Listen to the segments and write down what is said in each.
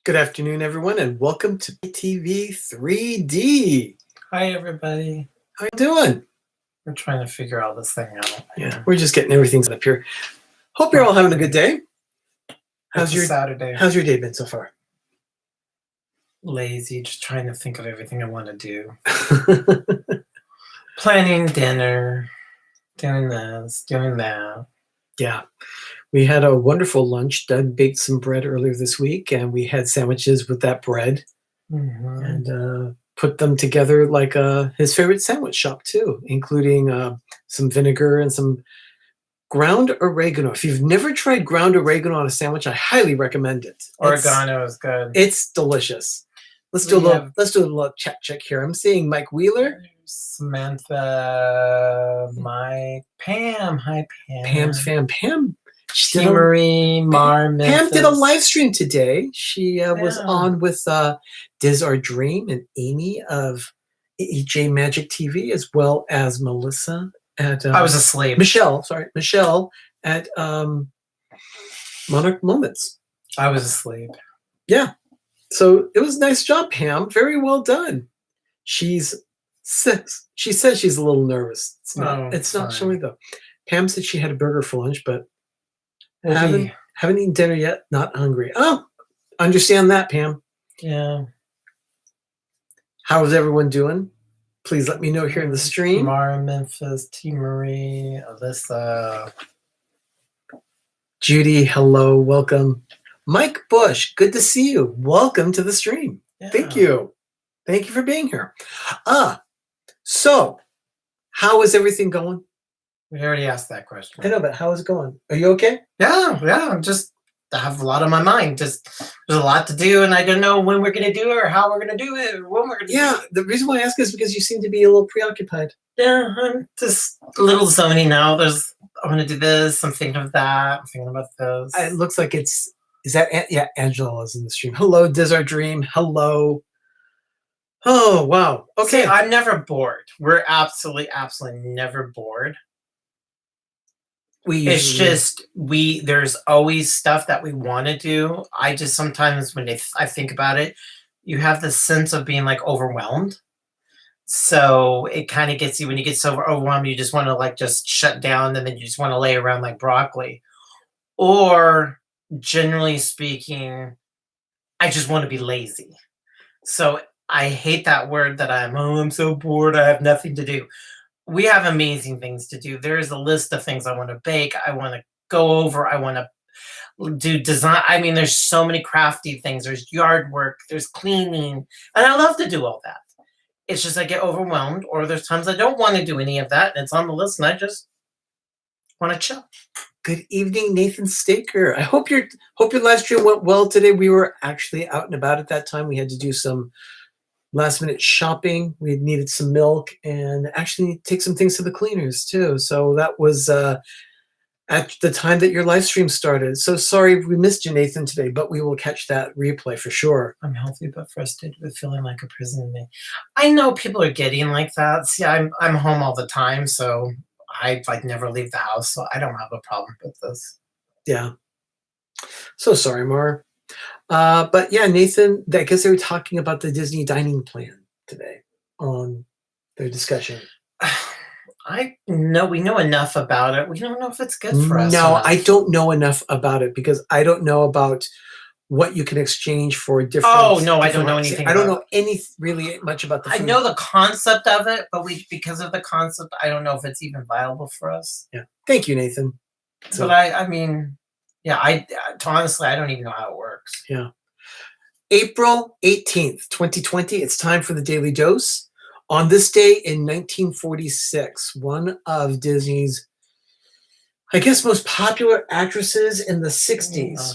Good afternoon, everyone, and welcome to PTV3D. Hi, everybody. How you doing? We're trying to figure all this thing out. Yeah, we're just getting everything set up here. Hope you're all having a good day. How's your Saturday? How's your day been so far? Lazy, just trying to think of everything I want to do. Planning dinner, doing this, doing that. Yeah, we had a wonderful lunch. Doug baked some bread earlier this week, and we had sandwiches with that bread and put them together like his favorite sandwich shop too, including some vinegar and some ground oregano. If you've never tried ground oregano on a sandwich, I highly recommend it. Oregano is good. It's delicious. Let's do a little chat check here. I'm seeing Mike Wheeler, Samantha, Mike, Pam. Hi, Pam. Pam's fan. Pam. Marie, Mar, Pam did a live stream today. She was on with Diz Our Dream and Amy of EJ Magic TV, as well as Melissa at I was asleep. Michelle at Monarch Moments. I was asleep. Yeah. So it was a nice job, Pam. Very well done. She says she's a little nervous. It's not showing though. Pam said she had a burger for lunch, but haven't eaten dinner yet. Not hungry. Oh, understand that, Pam. Yeah. How is everyone doing? Please let me know here in the stream. Mara, Memphis, T. Marie, Alyssa. Judy, hello, welcome. Mike Bush, good to see you. Welcome to the stream. Yeah. Thank you. Thank you for being here. So how is everything going? We already asked that question. I know, but how is it going? Are you okay? Yeah. I have a lot on my mind. There's a lot to do, and I don't know when we're going to do it or how we're going to do it or when we're going to do it. Yeah, the reason why I ask is because you seem to be a little preoccupied. Yeah, I'm just a little zony now. I want to do this. I'm thinking of that. I'm thinking about this. It looks like is that, Angela is in the stream. Hello, Diz Our Dream. Hello. Oh, wow. Okay. See, I'm never bored. We're absolutely never bored. There's always stuff that we want to do. I just sometimes when I think about it, you have this sense of being like overwhelmed. So it kind of gets you when you get so overwhelmed, you just want to like just shut down and then you just want to lay around like broccoli. Or generally speaking, I just want to be lazy. So I hate that word that I'm so bored. I have nothing to do. We have amazing things to do. There is a list of things I want to bake. I want to go over. I want to do design. I mean, there's so many crafty things. There's yard work. There's cleaning. And I love to do all that. It's just I get overwhelmed, or there's times I don't want to do any of that. And it's on the list and I just want to chill. Good evening, Nathan Staker. I hope your live stream went well today. We were actually out and about at that time. We had to do some last minute shopping. We needed some milk and actually take some things to the cleaners too. So that was at the time that your live stream started. So sorry we missed you, Nathan, today, but we will catch that replay for sure. I'm healthy but frustrated with feeling like a prison inmate. I know people are getting like that. See, I'm home all the time, so I like never leave the house, so I don't have a problem with this. Yeah. So sorry, Mar. But yeah, Nathan, I guess they were talking about the Disney dining plan today on their discussion. I know we know enough about it. We don't know if it's good for us. No, I don't know enough about it because I don't know about what you can exchange for different. Oh no, I don't know anything. I don't know really much about the food. I know the concept of it, but because of the concept, I don't know if it's even viable for us. Yeah. Thank you, Nathan. So, but I mean, yeah, honestly, I don't even know how it works. Yeah. April 18th, 2020. It's time for the Daily Dose. On this day in 1946, one of Disney's, I guess, most popular actresses in the 60s. Oh,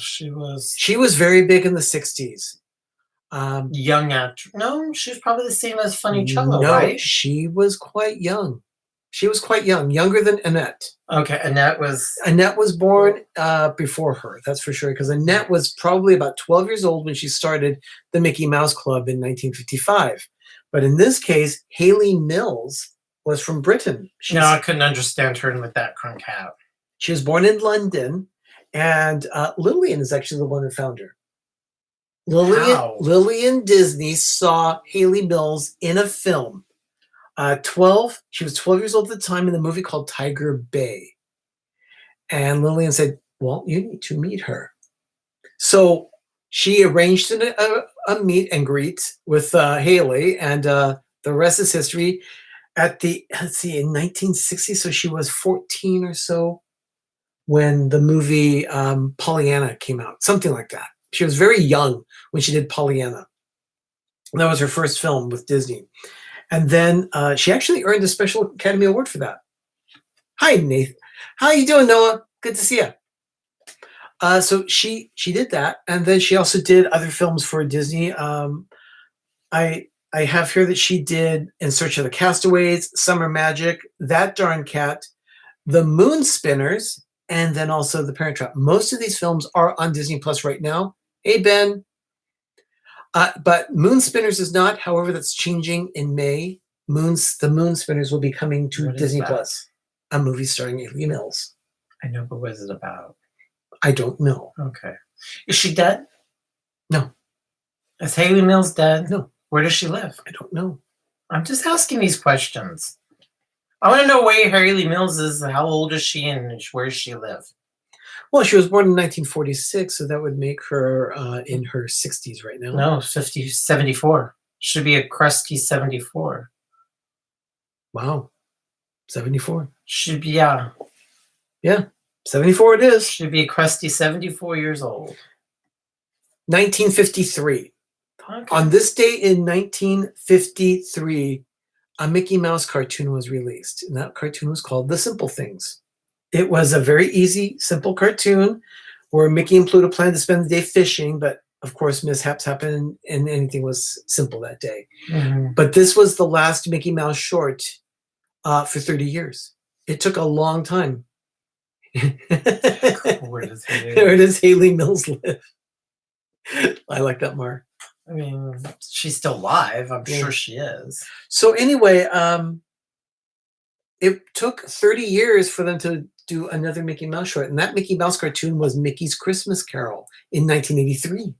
she was very big in the 60s. Young actress. No, she was probably the same as Funny Cello, no, right? She was quite young. She was quite young, younger than Annette. Okay, Annette was born before her, that's for sure, because Annette was probably about 12 years old when she started the Mickey Mouse Club in 1955. But in this case, Hayley Mills was from Britain. I couldn't understand her with that crunk hat. She was born in London, and Lillian is actually the one who found her. How? Lillian Disney saw Haley Mills in a film. She was 12 years old at the time in the movie called Tiger Bay. And Lillian said, well, you need to meet her. So she arranged a meet and greet with Haley, and the rest is history. In 1960, so she was 14 or so when the movie Pollyanna came out, something like that. She was very young when she did Pollyanna. And that was her first film with Disney. And then she actually earned a Special Academy Award for that. Hi, Nathan. How you doing, Noah? Good to see you. So she did that, and then she also did other films for Disney. I have here that she did In Search of the Castaways, Summer Magic, That Darn Cat, The Moon Spinners, and then also The Parent Trap. Most of these films are on Disney Plus right now. Hey, Ben. But Moon Spinners is not. However, that's changing in May. The Moon Spinners will be coming to Disney Plus. A movie starring Haley Mills. I know, but what is it about? I don't know. Okay. Is she dead? No. Is Haley Mills dead? No. Where does she live? I don't know. I'm just asking these questions. I want to know where Haley Mills is, how old is she, and where does she live? Well, she was born in 1946, so that would make her in her 60s right now. No, 74. Should be a crusty 74. Wow. 74. Should be, yeah. Yeah, 74 it is. Should be a crusty 74 years old. 1953. Okay. On this day in 1953, a Mickey Mouse cartoon was released, and that cartoon was called The Simple Things. It was a very easy, simple cartoon where Mickey and Pluto planned to spend the day fishing, but of course mishaps happened and anything was simple that day. Mm-hmm. But this was the last Mickey Mouse short for 30 years. It took a long time. Where does Haley Mills live? I like that, Mar. I mean, she's still alive. I'm sure she is. So anyway, it took 30 years for them to do another Mickey Mouse short, and that Mickey Mouse cartoon was Mickey's Christmas Carol in 1983.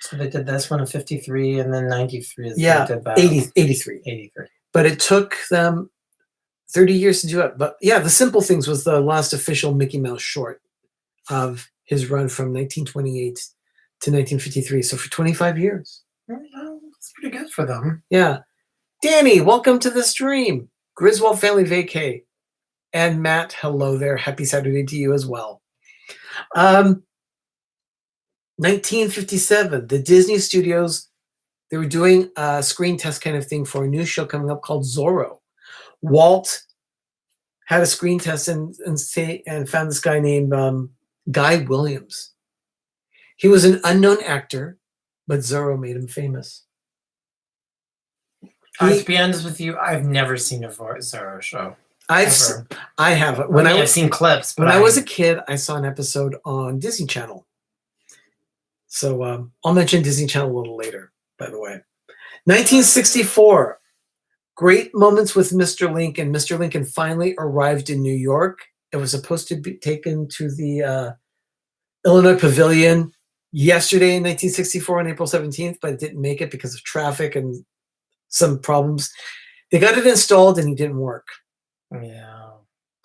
So they did this one in 53, and then 93 is yeah, they did that. 83. But it took them 30 years to do it. But yeah, The Simple Things was the last official Mickey Mouse short of his run from 1928 to 1953. So for 25 years. That's pretty good for them. Yeah. Danny, welcome to the stream. Griswold Family Vacay. And Matt, hello there. Happy Saturday to you as well. 1957, the Disney Studios, they were doing a screen test kind of thing for a new show coming up called Zorro. Walt had a screen test and found this guy named Guy Williams. He was an unknown actor, but Zorro made him famous. To be honest with you, I've never seen a Zorro show. I have. I've seen clips. When I was a kid, I saw an episode on Disney Channel. So I'll mention Disney Channel a little later, by the way. 1964, great moments with Mr. Lincoln. Mr. Lincoln finally arrived in New York. It was supposed to be taken to the Illinois Pavilion yesterday in 1964 on April 17th, but it didn't make it because of traffic and some problems. They got it installed and he didn't work. Yeah.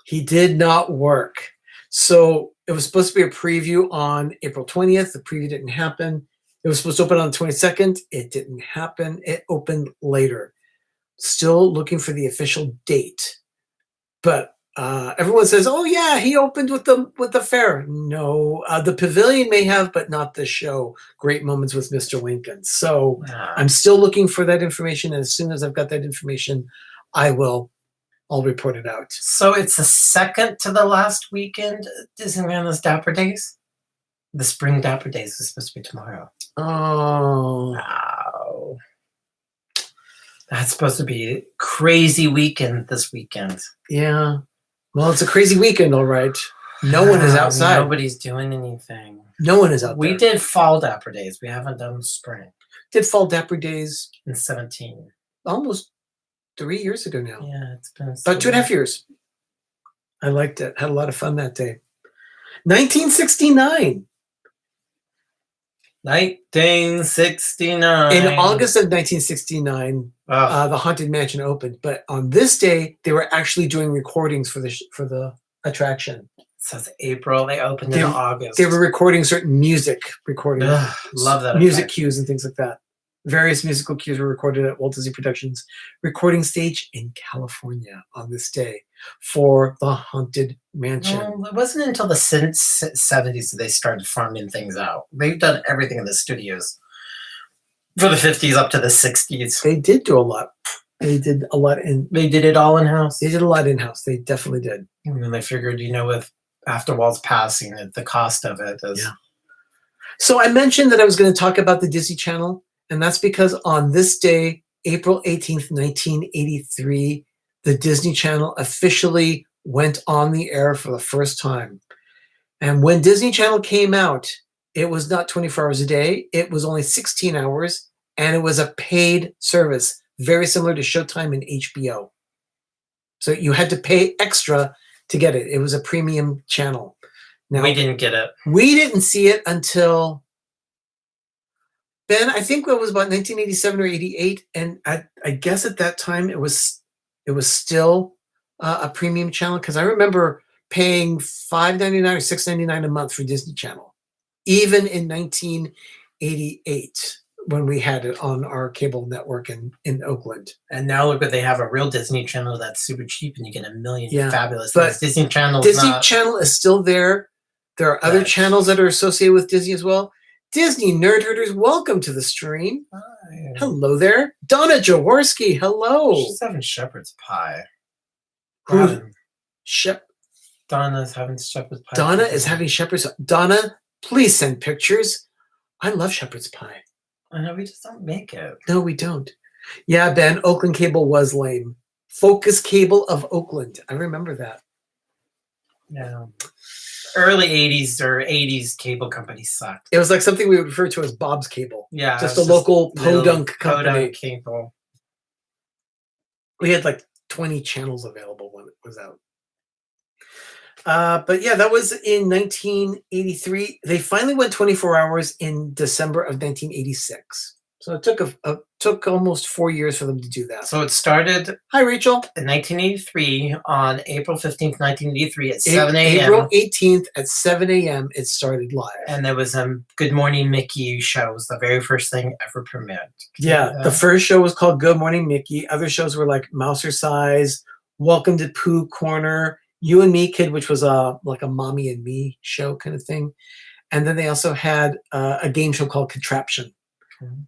He did not work. So it was supposed to be a preview on April 20th. The preview didn't happen. It was supposed to open on the 22nd. It didn't happen. It opened later. Still looking for the official date. But everyone says, oh yeah, he opened with the fair. No, the pavilion may have, but not the show. Great moments with Mr. Lincoln. So I'm still looking for that information. And as soon as I've got that information, I'll report it out. So it's the second to the last weekend Disneyland's Dapper Days? The Spring Dapper Days is supposed to be tomorrow. Oh. Wow. That's supposed to be a crazy weekend this weekend. Yeah. Well, it's a crazy weekend, all right. No one is outside. Nobody's doing anything. No one is out there. We did Fall Dapper Days. We haven't done Spring. Did Fall Dapper Days in 17. Almost 3 years ago now. Yeah, it's been about 2.5 years. I liked it. Had a lot of fun that day. 1969. 1969. In August of 1969, Ugh, the Haunted Mansion opened. But on this day, they were actually doing recordings for the attraction. it says April. They opened They, in August. they were recording certain music, Ugh, love that music effect. cues and things like that. Various musical cues were recorded at Walt Disney Productions recording stage in California on this day for the Haunted Mansion. Well, it wasn't until the 70s that they started farming things out. They've done everything in the studios for the 50s up to the 60s. They did do a lot. They did a lot They did it all in house. They did a lot in house. They definitely did. And then they figured, with after Walt's passing, the cost of it is. Yeah. So I mentioned that I was going to talk about the Disney Channel, and that's because on this day, April 18th, 1983, the Disney Channel officially went on the air for the first time. And when Disney Channel came out, it was not 24 hours a day. It was only 16 hours, and it was a paid service, very similar to Showtime and HBO. So you had to pay extra to get it. It was a premium channel. Now, We didn't get it. we didn't see it until, Ben, I think it was about 1987 or 88, and I guess at that time it was still a premium channel, because I remember paying $5.99 or $6.99 a month for Disney Channel, even in 1988 when we had it on our cable network in Oakland. And now look what they have, a real Disney Channel that's super cheap, and you get a million Yeah, fabulous but things. Disney Channel is still there. There are other Right. channels that are associated with Disney as well. Disney Nerd Herders, welcome to the stream. Hello there. Donna Jaworski, hello. She's having shepherd's pie. Who- Donna's having shepherd's pie. Donna is having shepherd's. Donna, please send pictures. I love shepherd's pie. I know, we just don't make it. No, we don't. Yeah, Ben, Oakland Cable was lame. Focus Cable of Oakland. I remember that. Yeah. Early 80s or 80s cable companies sucked. It was like something we would refer to as Bob's Cable. Yeah. Just it's a local little podunk company. podunk cable. We had like 20 channels available when it was out. But yeah, that was in 1983. They finally went 24 hours in December of 1986. So it took almost 4 years for them to do that. So it started Hi, Rachel. in 1983 on April 15th, 1983 at 7 a.m. April 18th at 7 a.m. it started live. And there was a Good Morning Mickey show. It was the very first thing ever premiered. Yeah, the first show was called Good Morning Mickey. Other shows were like Mousercise, Welcome to Pooh Corner, You and Me Kid, which was like a Mommy and Me show kind of thing. And then they also had a game show called Contraption.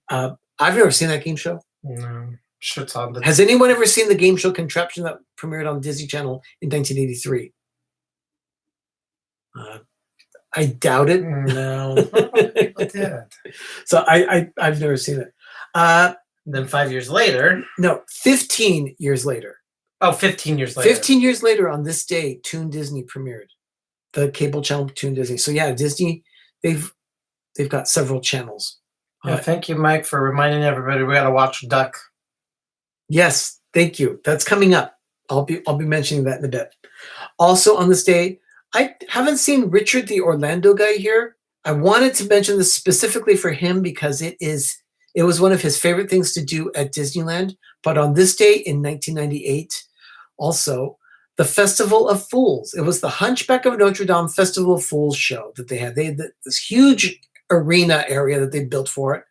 I've never seen that game show. No, sure it's on the. Has anyone ever seen the game show Contraption that premiered on Disney Channel in 1983? I doubt it. No, people did. So I've never seen it. Then 5 years later. No, 15 years later. Oh, 15 years later. 15 years later on this day, Toon Disney premiered. The cable channel Toon Disney. So yeah, Disney, they've got several channels. Yeah, thank you, Mike, for reminding everybody we got to watch Duck. Yes, thank you. That's coming up. I'll be mentioning that in a bit. Also on this day, I haven't seen Richard the Orlando guy here. I wanted to mention this specifically for him because it was one of his favorite things to do at Disneyland. But on this day in 1998, also the Festival of Fools. It was the Hunchback of Notre Dame Festival of Fools show that they had. They had this huge arena area that they built for it.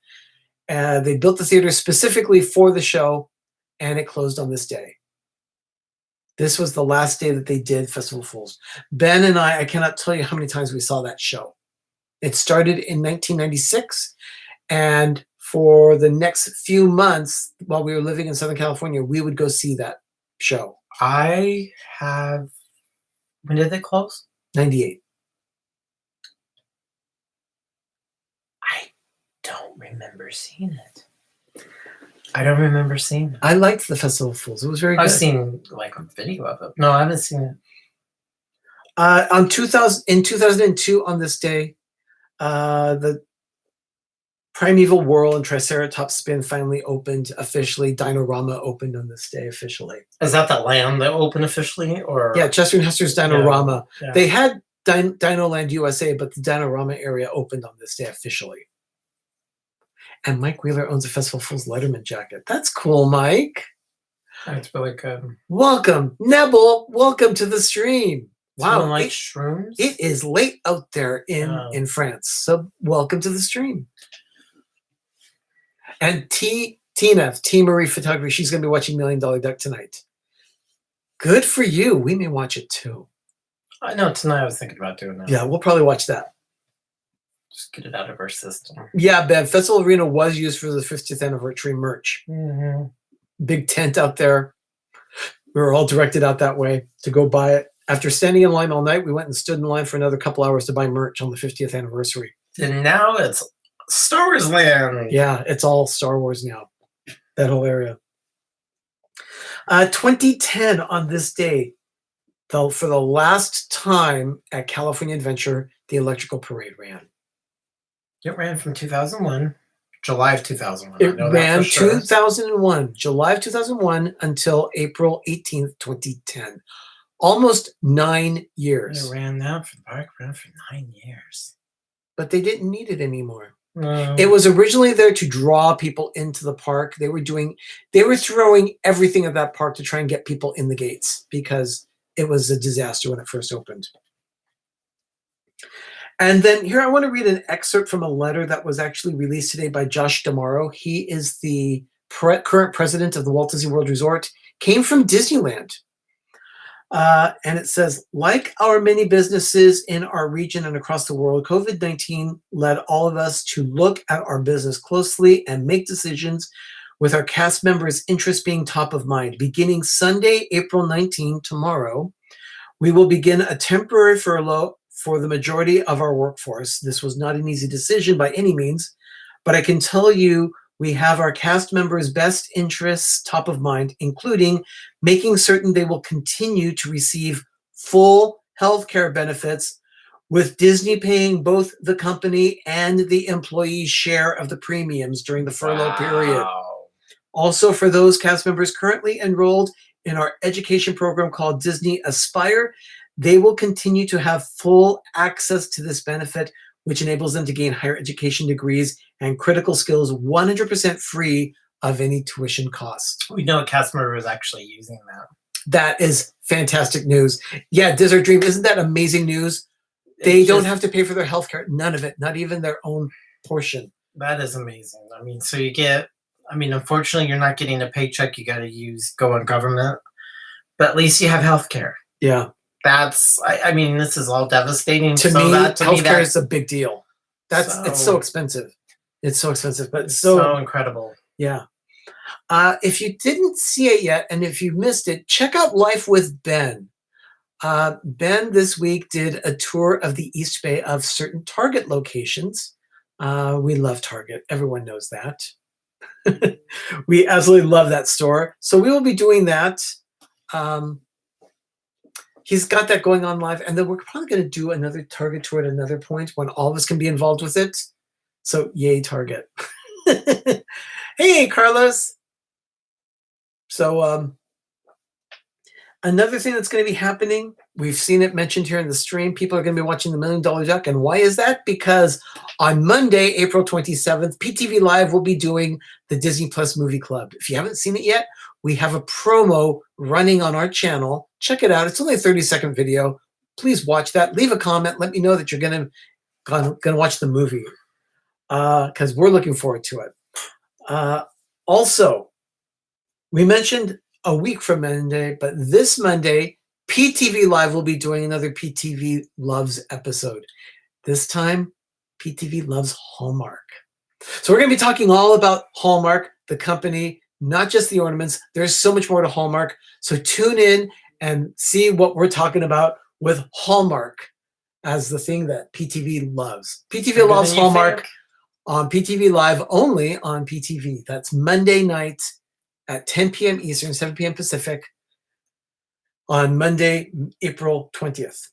They built the theater specifically for the show, and it closed on this day. This was the last day that they did Festival of Fools. Ben and I cannot tell you how many times we saw that show. It started in 1996, and for the next few months while we were living in Southern California, we would go see that show. When did they close? 98. I don't remember seeing it. I liked the Festival of Fools. It was very good. I've seen like a video of it. No, I haven't seen it. In 2002 on this day, the Primeval Whirl and Triceratops Spin finally opened officially. Dino-Rama opened on this day officially. Is that the land that opened officially, or Yeah, Chester and Hester's Dino-Rama. Yeah. They had Dino Land USA, but the Dino-Rama area opened on this day officially. And Mike Wheeler owns a Festival Fools Letterman jacket. That's cool, Mike. That's really good. Welcome, Nebel. Welcome to the stream. Someone Wow, like shrooms? it is late out there in France. So welcome to the stream. And Tina, T. Marie Photography, she's going to be watching $1 Million Duck tonight. Good for you. We may watch it too. I know, tonight I was thinking about doing that. Yeah, we'll probably watch that. Just get it out of our system. Yeah, Ben, Festival Arena was used for the 50th anniversary merch. Mm-hmm. Big tent out there. We were all directed out that way to go buy it. After standing in line all night, we went and stood in line for another couple hours to buy merch on the 50th anniversary. And now it's Star Wars land. Yeah, it's all Star Wars now, that whole area. 2010 on this day, though, for the last time at California Adventure, the Electrical Parade ran. It ran from 2001, July of 2001. It ran sure. 2001, July of 2001 until April 18th, 2010. Almost 9 years. It ran that for the park, ran for 9 years. But they didn't need it anymore. No. It was originally there to draw people into the park. They were throwing everything at that park to try and get people in the gates because it was a disaster when it first opened. And then here I want to read an excerpt from a letter that was actually released today by Josh D'Amaro. He is the current president of the Walt Disney World Resort, came from Disneyland. And it says, like our many businesses in our region and across the world, COVID-19 led all of us to look at our business closely and make decisions with our cast members' interests being top of mind. Beginning Sunday, April 19, tomorrow, we will begin a temporary furlough for the majority of our workforce. This was not an easy decision by any means, but I can tell you we have our cast members' best interests top of mind, including making certain they will continue to receive full health care benefits, with Disney paying both the company and the employees' share of the premiums during the furlough period. Also, for those cast members currently enrolled in our education program called Disney Aspire, they will continue to have full access to this benefit, which enables them to gain higher education degrees and critical skills 100% free of any tuition costs. We know a cast member is actually using that. That is fantastic news. Yeah, Desert Dream, isn't that amazing news? They don't have to pay for their health care, none of it, not even their own portion. That is amazing. I mean, so you get, unfortunately, you're not getting a paycheck. You got to go on government, but at least you have health care. Yeah. That's, this is all devastating. To me, healthcare is a big deal. It's so expensive. It's so expensive, but it's so incredible. Yeah. If you didn't see it yet, and if you missed it, check out Life with Ben. Ben this week did a tour of the East Bay of certain Target locations. We love Target. Everyone knows that. We absolutely love that store. So we will be doing that. He's got that going on live, and then we're probably going to do another Target tour at another point when all of us can be involved with it. So yay, Target. Hey, Carlos. So another thing that's going to be happening, we've seen it mentioned here in the stream, people are going to be watching the $1 Million Duck. And why is that? Because on Monday, April 27th, PTV Live will be doing the Disney Plus Movie Club. If you haven't seen it yet, we have a promo running on our channel. Check it out. It's only a 30-second video. Please watch that. Leave a comment. Let me know that you're going to watch the movie because we're looking forward to it. Also, we mentioned a week from Monday, but this Monday, PTV Live will be doing another PTV Loves episode. This time, PTV Loves Hallmark. So we're going to be talking all about Hallmark, the company, not just the ornaments. There's so much more to Hallmark. So tune in and see what we're talking about with Hallmark as the thing that PTV loves. PTV loves Hallmark on PTV Live, only on PTV. That's Monday night at 10 p.m. Eastern, 7 p.m. Pacific on Monday, April 20th.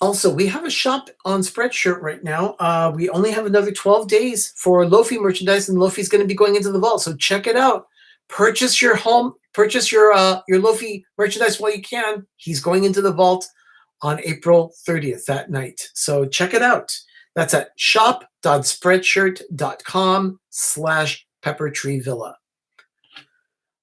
Also, we have a shop on Spreadshirt right now. We only have another 12 days for Lofi merchandise, and Lofi's going to be going into the vault. So check it out. Purchase your Lofi merchandise while you can. He's going into the vault on April 30th that night. So check it out. That's at shop.spreadshirt.com/peppertreevilla.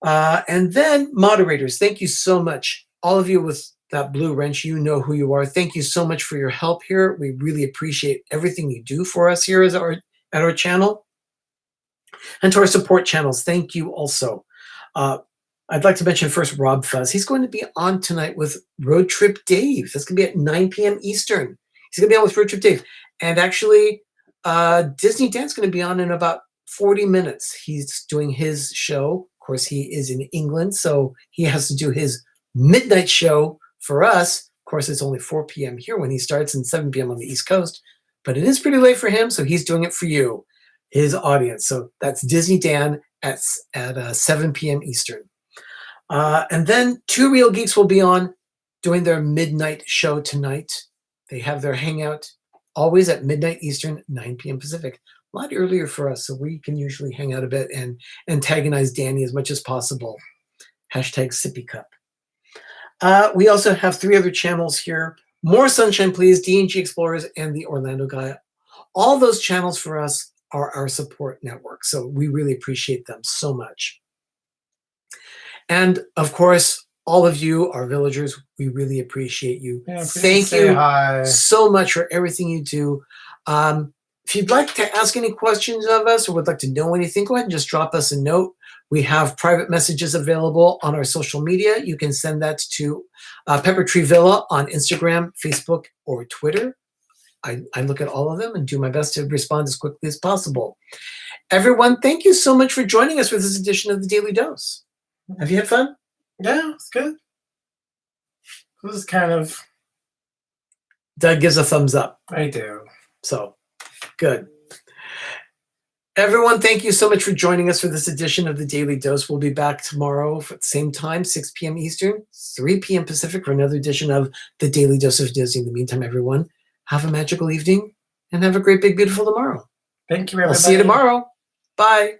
And then moderators, thank you so much. All of you with that blue wrench, you know who you are. Thank you so much for your help here. We really appreciate everything you do for us here at our channel. And to our support channels, thank you also. I'd like to mention first Rob Fuzz. He's going to be on tonight with Road Trip Dave. That's going to be at 9 p.m. Eastern. He's going to be on with Road Trip Dave. And actually, Disney Dan's going to be on in about 40 minutes. He's doing his show. Of course, he is in England, so he has to do his midnight show for us. Of course, it's only 4 p.m. here when he starts and 7 p.m. on the East Coast. But it is pretty late for him, so he's doing it for you, his audience. So that's Disney Dan at 7 p.m. Eastern. And then Two Real Geeks will be on doing their midnight show tonight. They have their hangout always at midnight Eastern, 9 p.m. Pacific. A lot earlier for us, so we can usually hang out a bit and antagonize Danny as much as possible. Hashtag Sippy Cup. We also have 3 other channels here. More Sunshine Please, D&G Explorers, and the Orlando Guy. All those channels for us are our support network, so we really appreciate them so much. And of course, all of you, our villagers, we really appreciate you. Yeah, thank you so much for everything you do. If you'd like to ask any questions of us or would like to know anything, go ahead and just drop us a note. We have private messages available on our social media. You can send that to Pepper Tree Villa on Instagram, Facebook, or Twitter. I look at all of them and do my best to respond as quickly as possible. Everyone, thank you so much for joining us for this edition of the Daily Dose. Have you had fun? Yeah, it's good. This is kind of... Doug gives a thumbs up. I do. So, good. Everyone, thank you so much for joining us for this edition of the Daily Dose. We'll be back tomorrow at the same time, 6 p.m. Eastern, 3 p.m. Pacific, for another edition of the Daily Dose of Disney. In the meantime, everyone, have a magical evening and have a great, big, beautiful tomorrow. Thank you, everybody. I'll see you tomorrow. Bye.